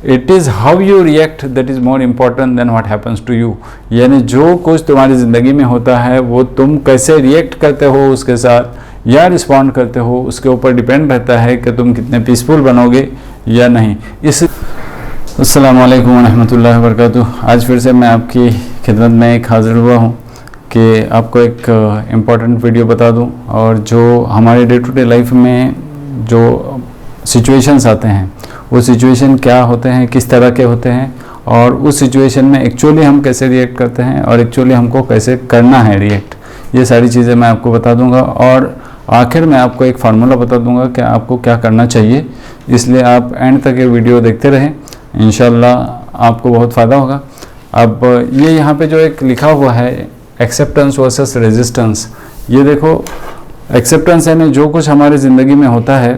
It is how you react that is more important than what happens to you. यानी जो कुछ तुम्हारी ज़िंदगी में होता है वो तुम कैसे रिएक्ट करते हो उसके साथ या रिस्पॉन्ड करते हो उसके ऊपर डिपेंड रहता है कि तुम कितने पीसफुल बनोगे या नहीं। इस अस्सलाम वालेकुम रहमतुल्लाहि व बरकातुहू। आज फिर से मैं आपकी खिदमत में एक हाज़िर हुआ हूँ कि आपको एक इम्पॉर्टेंट वीडियो बता दूँ, और जो हमारे डे टू डे लाइफ में जो सिचुएशंस आते हैं वो सिचुएशन क्या होते हैं, किस तरह के होते हैं, और उस सिचुएशन में एक्चुअली हम कैसे रिएक्ट करते हैं और एक्चुअली हमको कैसे करना है रिएक्ट, ये सारी चीज़ें मैं आपको बता दूंगा। और आखिर में आपको एक फार्मूला बता दूंगा कि आपको क्या करना चाहिए। इसलिए आप एंड तक ये वीडियो देखते रहें, इंशाल्लाह आपको बहुत फ़ायदा होगा। अब ये यहाँ पे जो एक लिखा हुआ है एक्सेप्टेंस वर्सेस रेजिस्टेंस, ये देखो एक्सेप्टेंस यानी जो कुछ हमारी ज़िंदगी में होता है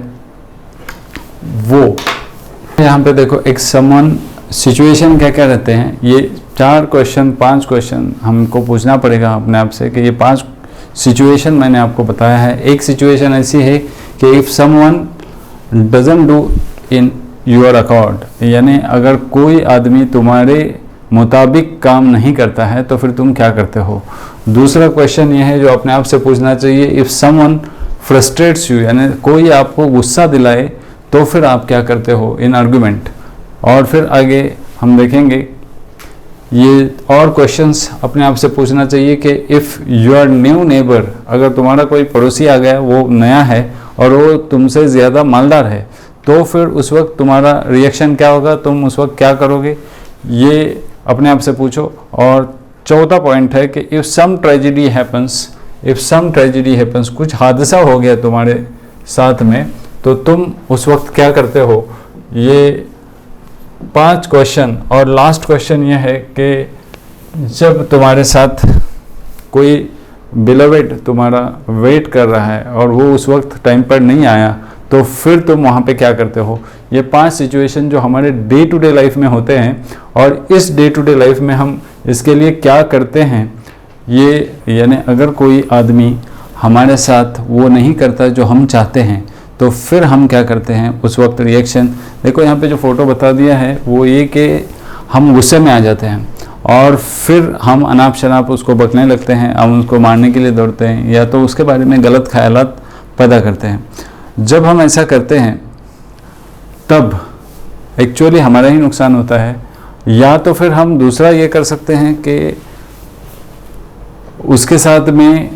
वो, यहाँ पे देखो एक समवन सिचुएशन क्या क्या रहते हैं। ये 4 क्वेश्चन 5 क्वेश्चन हमको पूछना पड़ेगा अपने आप से कि ये 5 सिचुएशन मैंने आपको बताया है। एक सिचुएशन ऐसी है कि if someone doesn't do in your accord, यानी अगर कोई आदमी तुम्हारे मुताबिक काम नहीं करता है तो फिर तुम क्या करते हो। दूसरा क्वेश्चन ये है जो अपने आप से पूछना चाहिए, इफ़ समवन फ्रस्ट्रेट्स यू, यानी कोई आपको गुस्सा दिलाए तो फिर आप क्या करते हो इन आर्गुमेंट। और फिर आगे हम देखेंगे ये और क्वेश्चंस अपने आप से पूछना चाहिए कि इफ़ योर न्यू नेबर, अगर तुम्हारा कोई पड़ोसी आ गया वो नया है और वो तुमसे ज़्यादा मालदार है तो फिर उस वक्त तुम्हारा रिएक्शन क्या होगा, तुम उस वक्त क्या करोगे, ये अपने आप से पूछो। और चौथा पॉइंट है कि if some tragedy happens, if some tragedy happens, कुछ हादसा हो गया तुम्हारे साथ में तो तुम उस वक्त क्या करते हो। ये 5 क्वेश्चन। और लास्ट क्वेश्चन ये है कि जब तुम्हारे साथ कोई बिलोवेड तुम्हारा वेट कर रहा है और वो उस वक्त टाइम पर नहीं आया तो फिर तुम वहाँ पे क्या करते हो। ये 5 सिचुएशन जो हमारे डे टू डे लाइफ में होते हैं और इस डे टू डे लाइफ में हम इसके लिए क्या करते हैं, ये यानी अगर कोई आदमी हमारे साथ वो नहीं करता जो हम चाहते हैं तो फिर हम क्या करते हैं उस वक्त रिएक्शन। देखो यहाँ पे जो फ़ोटो बता दिया है वो ये कि हम गुस्से में आ जाते हैं और फिर हम अनाप शनाप उसको बकने लगते हैं, हम उसको मारने के लिए दौड़ते हैं या तो उसके बारे में गलत ख्यालात पैदा करते हैं। जब हम ऐसा करते हैं तब एक्चुअली हमारा ही नुकसान होता है। या तो फिर हम दूसरा ये कर सकते हैं कि उसके साथ में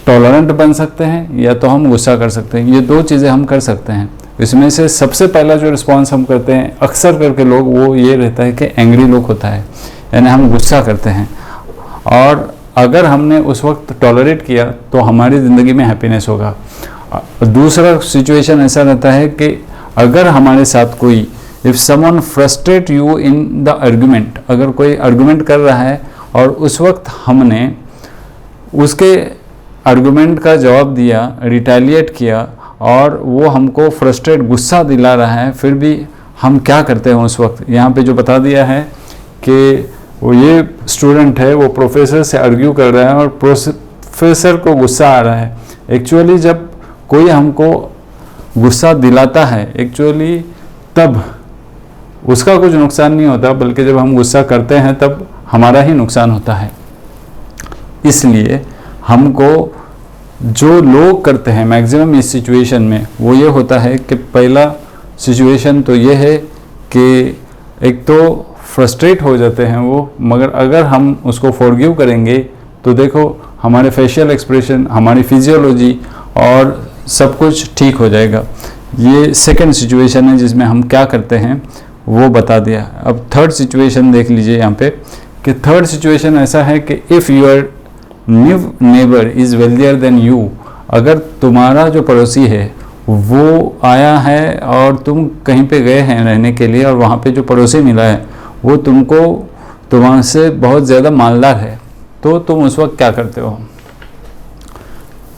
टॉलरेंट बन सकते हैं या तो हम गुस्सा कर सकते हैं। ये 2 चीज़ें हम कर सकते हैं। इसमें से सबसे पहला जो रिस्पांस हम करते हैं अक्सर करके लोग, वो ये रहता है कि एंग्री लुक होता है, यानी हम गुस्सा करते हैं। और अगर हमने उस वक्त टॉलरेट किया तो हमारी ज़िंदगी में हैप्पीनेस होगा। दूसरा सिचुएशन ऐसा रहता है कि अगर हमारे साथ कोई, if someone frustrate you in the argument, अगर कोई आर्गुमेंट कर रहा है और उस वक्त हमने उसके आर्गुमेंट का जवाब दिया, रिटेलिएट किया और वो हमको फ्रस्ट्रेट गुस्सा दिला रहा है, फिर भी हम क्या करते हैं उस वक्त। यहाँ पे जो बता दिया है कि वो ये स्टूडेंट है वो प्रोफेसर से आर्ग्यू कर रहा है और प्रोफेसर को गुस्सा आ रहा है। एक्चुअली जब कोई हमको गुस्सा दिलाता है एक्चुअली तब उसका कुछ नुकसान नहीं होता, बल्कि जब हम गुस्सा करते हैं तब हमारा ही नुकसान होता है। इसलिए हमको जो लोग करते हैं मैक्सिमम इस सिचुएशन में वो ये होता है कि पहला सिचुएशन तो ये है कि एक तो फ्रस्ट्रेट हो जाते हैं वो, मगर अगर हम उसको फॉरगिव करेंगे तो देखो हमारे फेशियल एक्सप्रेशन, हमारी फिजियोलॉजी और सब कुछ ठीक हो जाएगा। ये सेकंड सिचुएशन है जिसमें हम क्या करते हैं वो बता दिया। अब थर्ड सिचुएशन देख लीजिए यहाँ पे कि थर्ड सिचुएशन ऐसा है कि if your new neighbour is wealthier than you, अगर तुम्हारा जो पड़ोसी है वो आया है और तुम कहीं पे गए हैं रहने के लिए और वहाँ पे जो पड़ोसी मिला है वो तुमको तुम्हारे से बहुत ज़्यादा मालदार है, तो तुम उस वक्त क्या करते हो।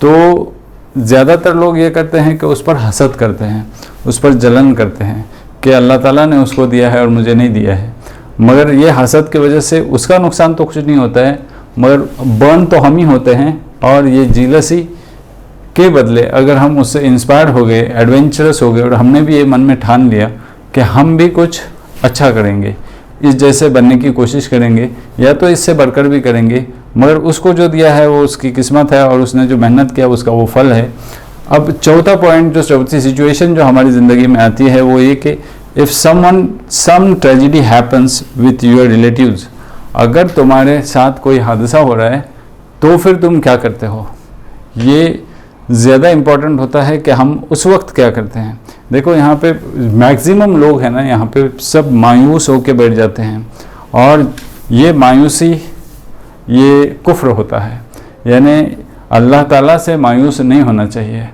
तो ज़्यादातर लोग ये करते हैं कि उस पर हसद करते हैं, उस पर जलन करते हैं कि अल्लाह ताला ने उसको दिया है और मुझे नहीं दिया है। मगर ये हसद की वजह से उसका नुकसान तो कुछ नहीं होता है, मगर बर्न तो हम ही होते हैं। और ये जीलसी के बदले अगर हम उससे इंस्पायर्ड हो गए, एडवेंचरस हो गए और हमने भी ये मन में ठान लिया कि हम भी कुछ अच्छा करेंगे, इस जैसे बनने की कोशिश करेंगे या तो इससे बढ़कर भी करेंगे, मगर उसको जो दिया है वो उसकी किस्मत है और उसने जो मेहनत किया उसका वो फल है। अब चौथा पॉइंट, जो चौथी सिचुएशन जो हमारी ज़िंदगी में आती है वो ये कि if some tragedy happens with your relatives, अगर तुम्हारे साथ कोई हादसा हो रहा है तो फिर तुम क्या करते हो। ये ज़्यादा इम्पोर्टेंट होता है कि हम उस वक्त क्या करते हैं। देखो यहाँ पे मैक्सिमम लोग हैं ना, यहाँ पे सब मायूस होकर बैठ जाते हैं और ये मायूसी ये कुफ्र होता है, यानी अल्लाह ताला से मायूस नहीं होना चाहिए।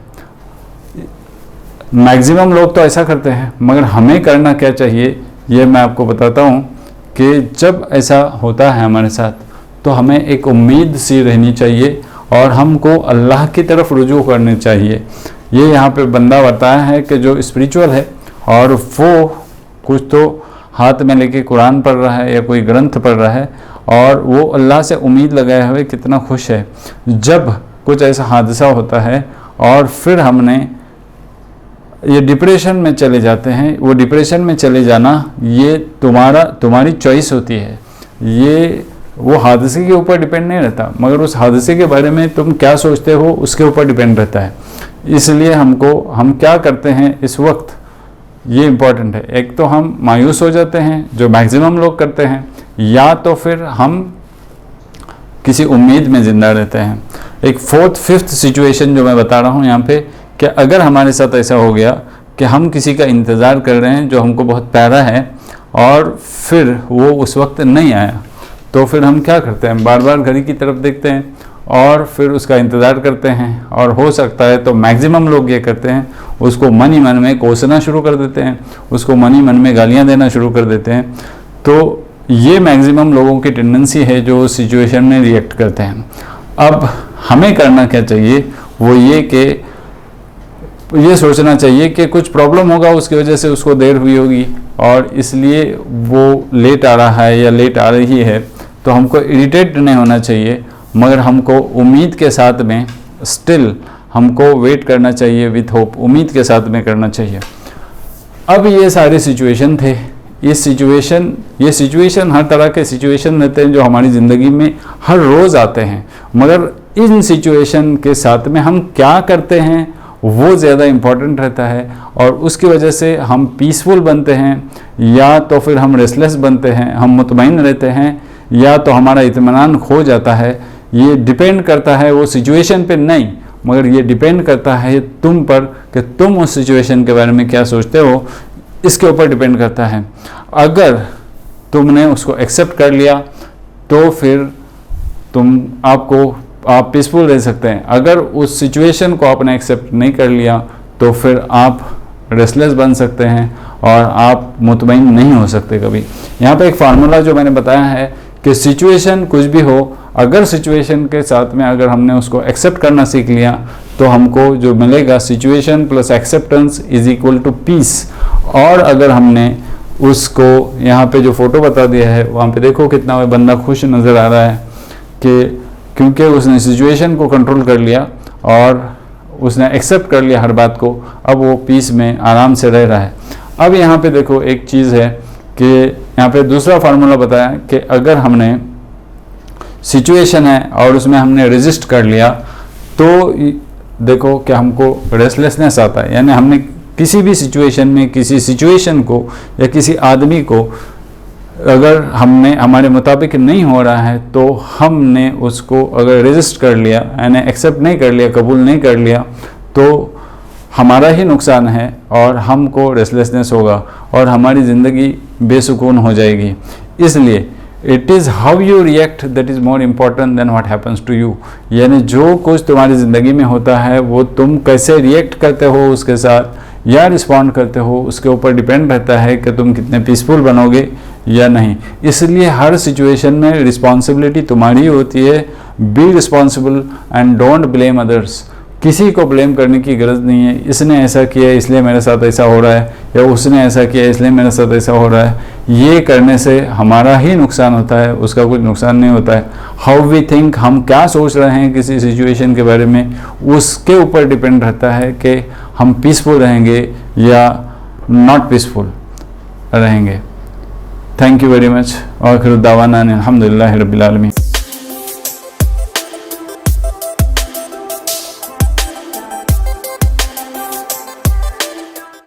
मैक्सिमम लोग तो ऐसा करते हैं, मगर हमें करना क्या चाहिए ये मैं आपको बताता हूँ कि जब ऐसा होता है हमारे साथ तो हमें एक उम्मीद सी रहनी चाहिए और हमको अल्लाह की तरफ रुजू करनी चाहिए। ये यहाँ पे बंदा बताया है कि जो स्पिरिचुअल है और वो कुछ तो हाथ में लेके कुरान पढ़ रहा है या कोई ग्रंथ पढ़ रहा है और वो अल्लाह से उम्मीद लगाए हुए कितना खुश है। जब कुछ ऐसा हादसा होता है और फिर हमने ये डिप्रेशन में चले जाते हैं, वो डिप्रेशन में चले जाना ये तुम्हारी चॉइस होती है, ये वो हादसे के ऊपर डिपेंड नहीं रहता, मगर उस हादसे के बारे में तुम क्या सोचते हो उसके ऊपर डिपेंड रहता है। इसलिए हम क्या करते हैं इस वक्त ये इम्पोर्टेंट है। एक तो हम मायूस हो जाते हैं जो मैक्सिमम लोग करते हैं, या तो फिर हम किसी उम्मीद में ज़िंदा रहते हैं। एक फिफ्थ सिचुएशन जो मैं बता रहा हूँ यहाँ पे कि अगर हमारे साथ ऐसा हो गया कि हम किसी का इंतज़ार कर रहे हैं जो हमको बहुत प्यारा है और फिर वो उस वक्त नहीं आया, तो फिर हम क्या करते हैं, बार बार घड़ी की तरफ देखते हैं और फिर उसका इंतज़ार करते हैं। और हो सकता है तो मैक्सिमम लोग ये करते हैं, उसको मन ही मन में कोसना शुरू कर देते हैं, उसको मन ही मन में गालियाँ देना शुरू कर देते हैं। तो ये मैक्सिमम लोगों की टेंडेंसी है जो सिचुएशन में रिएक्ट करते हैं। अब हमें करना क्या चाहिए, वो ये कि ये सोचना चाहिए कि कुछ प्रॉब्लम होगा, उसकी वजह से उसको देर हुई होगी और इसलिए वो लेट आ रहा है या लेट आ रही है। तो हमको इरिटेट नहीं होना चाहिए, मगर हमको उम्मीद के साथ में स्टिल हमको वेट करना चाहिए विथ होप, उम्मीद के साथ में करना चाहिए। अब ये सारे सिचुएशन थे, ये सिचुएशन हर तरह के सिचुएशन रहते हैं जो हमारी ज़िंदगी में हर रोज़ आते हैं, मगर इन सिचुएशन के साथ में हम क्या करते हैं वो ज़्यादा इम्पॉर्टेंट रहता है और उसकी वजह से हम पीसफुल बनते हैं या तो फिर हम रेस्टलेस बनते हैं, हम मुतमईन रहते हैं या तो हमारा इत्मीनान खो जाता है। ये डिपेंड करता है वो सिचुएशन पे नहीं, मगर ये डिपेंड करता है तुम पर कि तुम उस सिचुएशन के बारे में क्या सोचते हो, इसके ऊपर डिपेंड करता है। अगर तुमने उसको एक्सेप्ट कर लिया तो फिर आप पीसफुल रह सकते हैं। अगर उस सिचुएशन को आपने एक्सेप्ट नहीं कर लिया तो फिर आप रेस्टलेस बन सकते हैं और आप मुतमईन नहीं हो सकते कभी। यहाँ पे एक फार्मूला जो मैंने बताया है कि सिचुएशन कुछ भी हो, अगर सिचुएशन के साथ में अगर हमने उसको एक्सेप्ट करना सीख लिया तो हमको जो मिलेगा situation plus acceptance is equal to peace. और अगर हमने उसको यहाँ पे जो फोटो बता दिया है वहाँ पे देखो कितना बंदा खुश नज़र आ रहा है कि क्योंकि उसने सिचुएशन को कंट्रोल कर लिया और उसने एक्सेप्ट कर लिया हर बात को, अब वो पीस में आराम से रह रहा है। अब यहाँ पे देखो एक चीज़ है कि यहाँ पे दूसरा फार्मूला बताया कि अगर हमने सिचुएशन है और उसमें हमने रेजिस्ट कर लिया तो देखो कि हमको रेस्टलेसनेस आता है, यानी हमने किसी भी सिचुएशन में किसी सिचुएशन को या किसी आदमी को अगर हमारे मुताबिक नहीं हो रहा है तो हमने उसको अगर रेजिस्ट कर लिया, यानी एक्सेप्ट नहीं कर लिया, कबूल नहीं कर लिया, तो हमारा ही नुकसान है और हमको रेस्टलेसनेस होगा और हमारी ज़िंदगी बेसुकून हो जाएगी। इसलिए it is how you react that is more important than what happens to you, यानी जो कुछ तुम्हारी ज़िंदगी में होता है वो तुम कैसे रिएक्ट करते हो उसके साथ या रिस्पॉन्ड करते हो उसके ऊपर डिपेंड रहता है कि तुम कितने पीसफुल बनोगे या नहीं। इसलिए हर सिचुएशन में रिस्पॉन्सिबिलिटी तुम्हारी होती है। Be responsible and don't blame others. किसी को ब्लेम करने की गरज नहीं है, इसने ऐसा किया इसलिए मेरे साथ ऐसा हो रहा है या उसने ऐसा किया इसलिए मेरे साथ ऐसा हो रहा है। ये करने से हमारा ही नुकसान होता है, उसका कुछ नुकसान नहीं होता है। हाउ वी थिंक, हम क्या सोच रहे हैं किसी सिचुएशन के बारे में, उसके ऊपर डिपेंड रहता है कि हम पीसफुल रहेंगे या नॉट पीसफुल रहेंगे। Thank you very much. आखिर दावाना अल्हम्दुलिल्लाहि रब्बिल आलमीन।